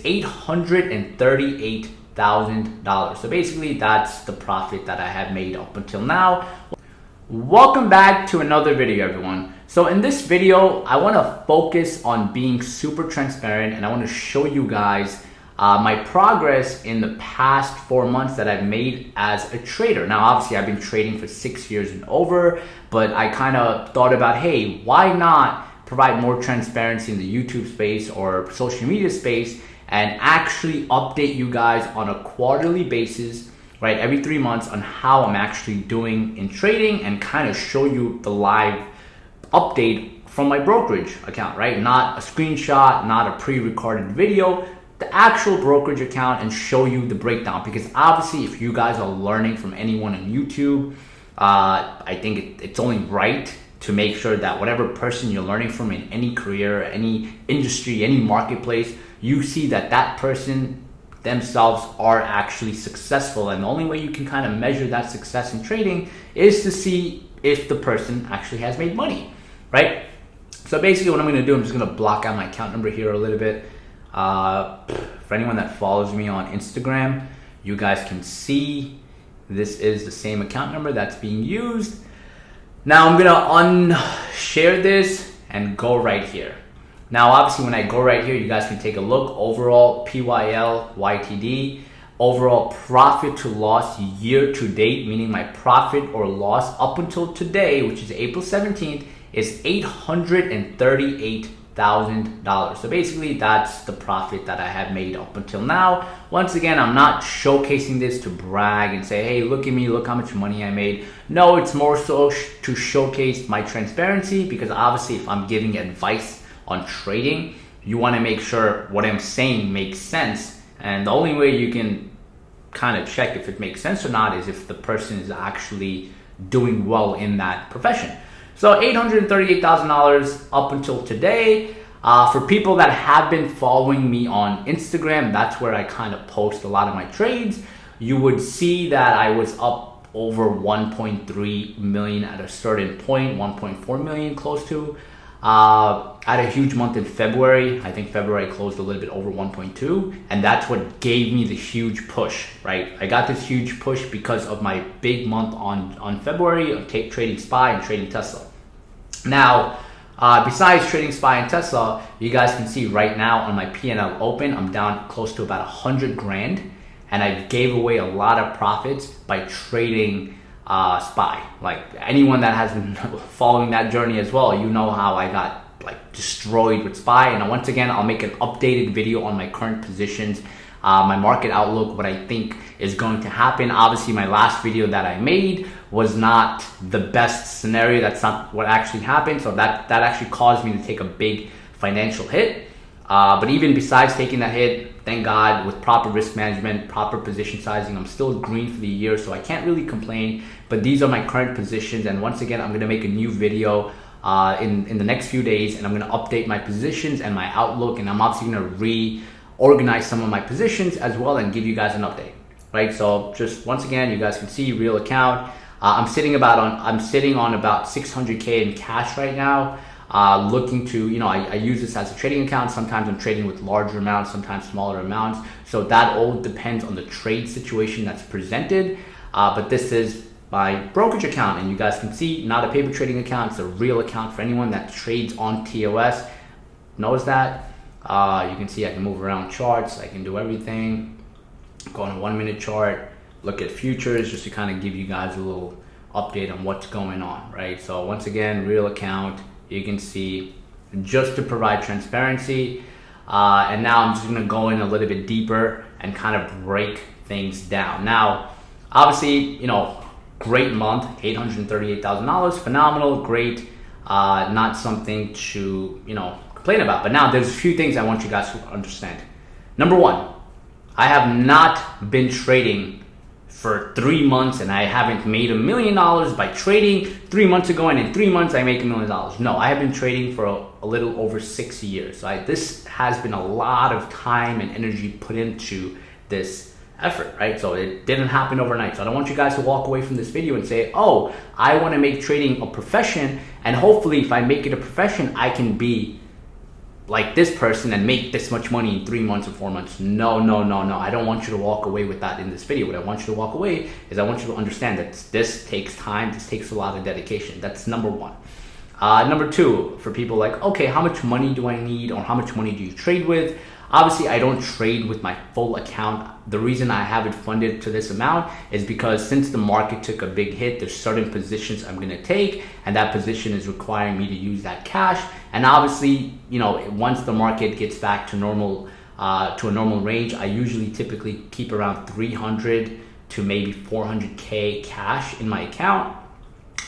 $838,000. So basically that's the profit that I have made up until now. Welcome back to another video, everyone. So in this video, I want to focus on being super transparent, and I want to show you guys my progress in the past 4 months that I've made as a trader. Now, obviously, I've been trading for 6 years and over, but I kind of thought about, hey, why not provide more transparency in the YouTube space or social media space and actually update you guys on a quarterly basis, right, every 3 months on how I'm actually doing in trading and kind of show you the live update from my brokerage account, right? Not a screenshot, not a pre-recorded video, the actual brokerage account, and show you the breakdown. Because obviously if you guys are learning from anyone on YouTube, I think it's only right to make sure that whatever person you're learning from in any career, any industry, any marketplace, you see that that person themselves are actually successful. And the only way you can kind of measure that success in trading is to see if the person actually has made money, right? So basically what I'm going to do, I'm just going to block out my account number here a little bit. For anyone that follows me on Instagram, you guys can see this is the same account number that's being used. Now I'm gonna unshare this and go right here. Now obviously when I go right here, you guys can take a look. Overall PYL YTD, overall profit to loss year to date, meaning my profit or loss up until today, which is April 17th, is $838,000. So basically that's the profit that I have made up until now. Once again, I'm not showcasing this to brag and say, hey, look at me, look how much money I made. No, it's more so to showcase my transparency, because obviously if I'm giving advice on trading, you want to make sure what I'm saying makes sense. And the only way you can kind of check if it makes sense or not is if the person is actually doing well in that profession. So $838,000 up until today. For people that have been following me on Instagram, that's where I kind of post a lot of my trades. You would see that I was up over 1.3 million at a certain point, 1.4 million close to. I had a huge month in February. I think February closed a little bit over 1.2, and that's what gave me the huge push, right? I got this huge push because of my big month on February of trading SPY and trading Tesla. Now, besides trading SPY and Tesla, you guys can see right now on my P&L open, I'm down close to about 100 grand, and I gave away a lot of profits by trading SPY. Like anyone that has been following that journey as well, you know how I got like destroyed with SPY. And once again, I'll make an updated video on my current positions, my market outlook, what I think is going to happen. Obviously my last video that I made was not the best scenario. That's not what actually happened. So that actually caused me to take a big financial hit. But even besides taking that hit, thank God, with proper risk management, proper position sizing, I'm still green for the year, so I can't really complain. But these are my current positions, and once again, I'm gonna make a new video in the next few days, and I'm gonna update my positions and my outlook, and I'm obviously gonna reorganize some of my positions as well and give you guys an update, right? So just once again, you guys can see real account. I'm sitting on about 600K in cash right now. Looking to, I use this as a trading account. Sometimes I'm trading with larger amounts, sometimes smaller amounts. So that all depends on the trade situation that's presented. But this is my brokerage account, and you guys can see, not a paper trading account, it's a real account. For anyone that trades on TOS knows that. You can see I can move around charts, I can do everything. Go on a 1 minute chart, look at futures, just to kind of give you guys a little update on what's going on, right? So once again, real account. You can see, just to provide transparency. And now I'm just gonna go in a little bit deeper and kind of break things down. Now, obviously, great month, $838,000, phenomenal, great, not something to, complain about. But now there's a few things I want you guys to understand. Number one, I have not been trading for 3 months and I haven't made $1 million by trading 3 months ago, and in 3 months I make $1 million. No, I have been trading for a little over 6 years. This has been a lot of time and energy put into this effort, right? So it didn't happen overnight. So I don't want you guys to walk away from this video and say, oh, I want to make trading a profession, and hopefully if I make it a profession, I can be like this person and make this much money in 3 months or 4 months. No. I don't want you to walk away with that in this video. What I want you to walk away is I want you to understand that this takes time. This takes a lot of dedication. That's number one. Number two, for people like, okay, how much money do I need, or how much money do you trade with? Obviously, I don't trade with my full account. The reason I have it funded to this amount is because since the market took a big hit, there's certain positions I'm going to take, and that position is requiring me to use that cash. And obviously, you know, once the market gets back to normal, to a normal range, I usually typically keep around 300 to maybe 400K cash in my account.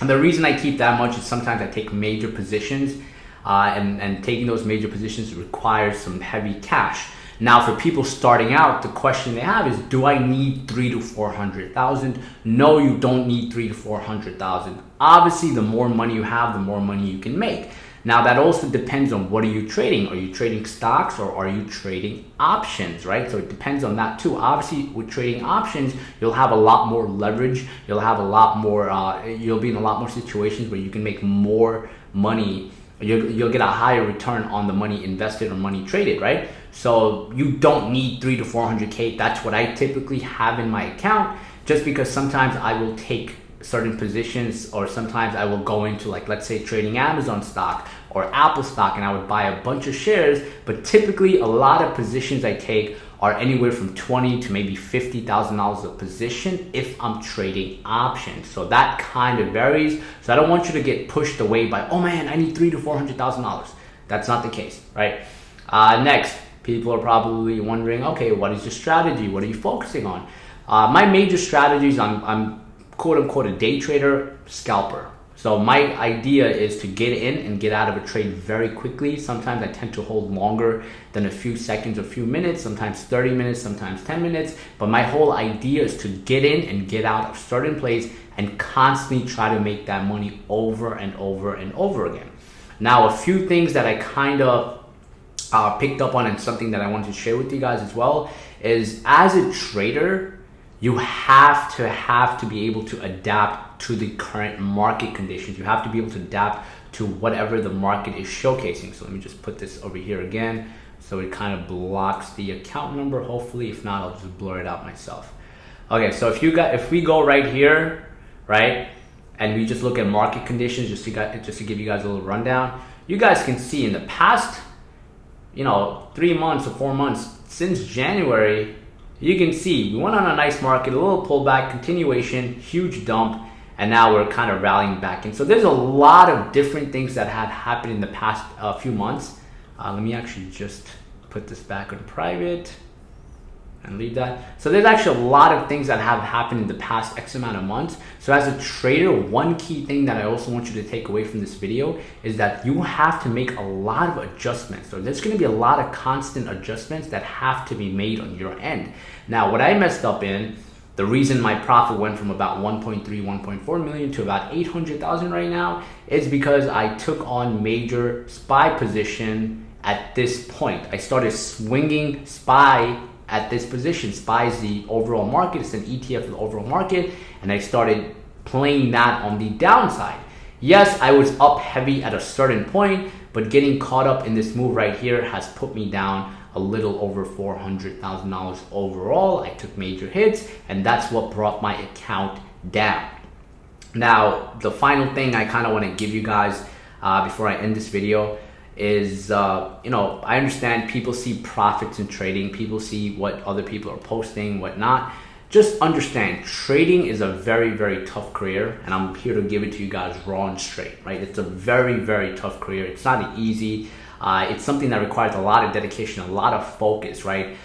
And the reason I keep that much is sometimes I take major positions. And taking those major positions requires some heavy cash. Now, for people starting out, the question they have is, do I need 300,000 to 400,000? No, you don't need 300,000 to 400,000. Obviously, the more money you have, the more money you can make. Now, that also depends on what are you trading. Are you trading stocks or are you trading options, right? So it depends on that too. Obviously, with trading options, you'll have a lot more leverage. You'll have a lot more. You'll be in a lot more situations where you can make more money. You'll get a higher return on the money invested or money traded, right? So you don't need 300 to 400K. That's what I typically have in my account, just because sometimes I will take certain positions, or sometimes I will go into, like, let's say trading Amazon stock or Apple stock, and I would buy a bunch of shares. But typically a lot of positions I take are anywhere from $20,000 to maybe $50,000 a position if I'm trading options. So that kind of varies. So I don't want you to get pushed away by, oh man, I need $300,000 to $400,000. That's not the case, right? Next, people are probably wondering, okay, what is your strategy? What are you focusing on? My major strategies, I'm quote unquote a day trader, scalper. So my idea is to get in and get out of a trade very quickly. Sometimes I tend to hold longer than a few seconds or few minutes, sometimes 30 minutes, sometimes 10 minutes. But my whole idea is to get in and get out of certain plays and constantly try to make that money over and over and over again. Now, a few things that I kind of picked up on, and something that I wanted to share with you guys as well, is as a trader, you have to be able to adapt to the current market conditions. You have to be able to adapt to whatever the market is showcasing. So let me just put this over here again, so it kind of blocks the account number. Hopefully, if not, I'll just blur it out myself. Okay, so if we go right here, right, and we just look at market conditions, just to give you guys a little rundown, you guys can see in the past, 3 months or 4 months since January, you can see we went on a nice market, a little pullback, continuation, huge dump, and now we're kind of rallying back. And so there's a lot of different things that have happened in the past few months. Let me actually just put this back on private and leave that. So there's actually a lot of things that have happened in the past X amount of months. So as a trader, one key thing that I also want you to take away from this video is that you have to make a lot of adjustments. So there's going to be a lot of constant adjustments that have to be made on your end. Now, what I messed up in, the reason my profit went from about 1.3, 1.4 million to about 800,000 right now, is because I took on major SPY position at this point. I started swinging SPY at this position. SPY is the overall market. It's an ETF of the overall market. And I started playing that on the downside. Yes, I was up heavy at a certain point, but getting caught up in this move right here has put me down a little over $400,000 overall. I took major hits, and that's what brought my account down. Now, the final thing I kind of want to give you guys before I end this video is, I understand people see profits in trading. People see what other people are posting, whatnot. Just understand, trading is a very, very tough career, and I'm here to give it to you guys raw and straight, right? It's a very, very tough career. It's not easy. It's something that requires a lot of dedication, a lot of focus, right?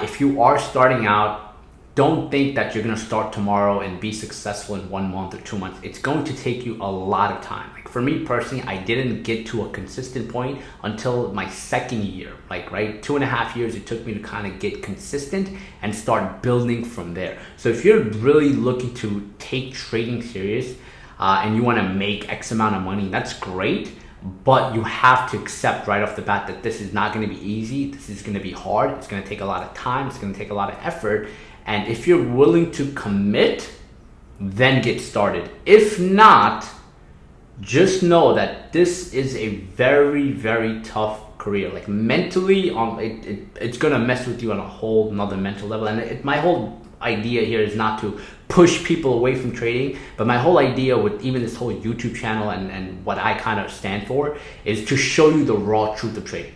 If you are starting out, don't think that you're going to start tomorrow and be successful in 1 month or 2 months. It's going to take you a lot of time. Like for me personally, I didn't get to a consistent point until my second year, right? 2.5 years it took me to kind of get consistent and start building from there. So if you're really looking to take trading serious and you want to make X amount of money, that's great. But you have to accept right off the bat that this is not going to be easy. This is going to be hard. It's going to take a lot of time. It's going to take a lot of effort. And if you're willing to commit, then get started. If not, just know that this is a very, very tough career. Like mentally, it's gonna mess with you on a whole nother mental level. And my whole idea here is not to push people away from trading, but my whole idea with even this whole YouTube channel and what I kind of stand for is to show you the raw truth of trading.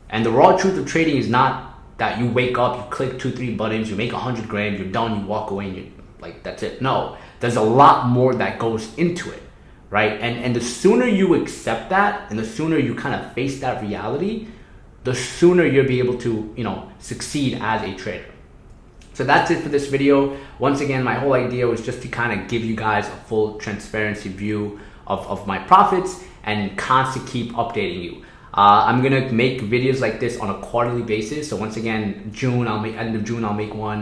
And the raw truth of trading is not that you wake up, you click 2-3 buttons, you make 100 grand, you're done, you walk away, and you like that's it. No, there's a lot more that goes into it, right? And the sooner you accept that, and the sooner you kind of face that reality, the sooner you'll be able to, succeed as a trader. So that's it for this video. Once again, my whole idea was just to kind of give you guys a full transparency view of my profits and constantly keep updating you. I'm gonna make videos like this on a quarterly basis. So once again, end of June I'll make one.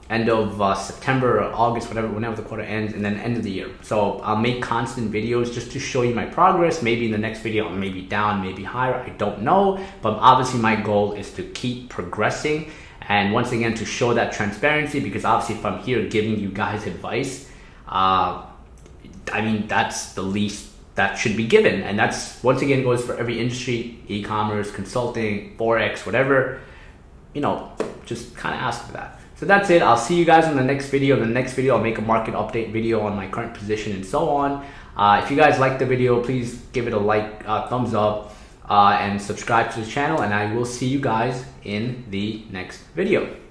End of September or August, whenever the quarter ends, and then end of the year. So I'll make constant videos just to show you my progress. Maybe in the next video, maybe down, maybe higher, I don't know. But obviously my goal is to keep progressing. And once again, to show that transparency, because obviously if I'm here giving you guys advice, that's the least that should be given. And that's, once again, goes for every industry, e-commerce, consulting, Forex, whatever, just kind of ask for that. So that's it. I'll see you guys in the next video. In the next video, I'll make a market update video on my current position and so on. If you guys like the video, please give it a like, thumbs up, and subscribe to the channel. And I will see you guys in the next video.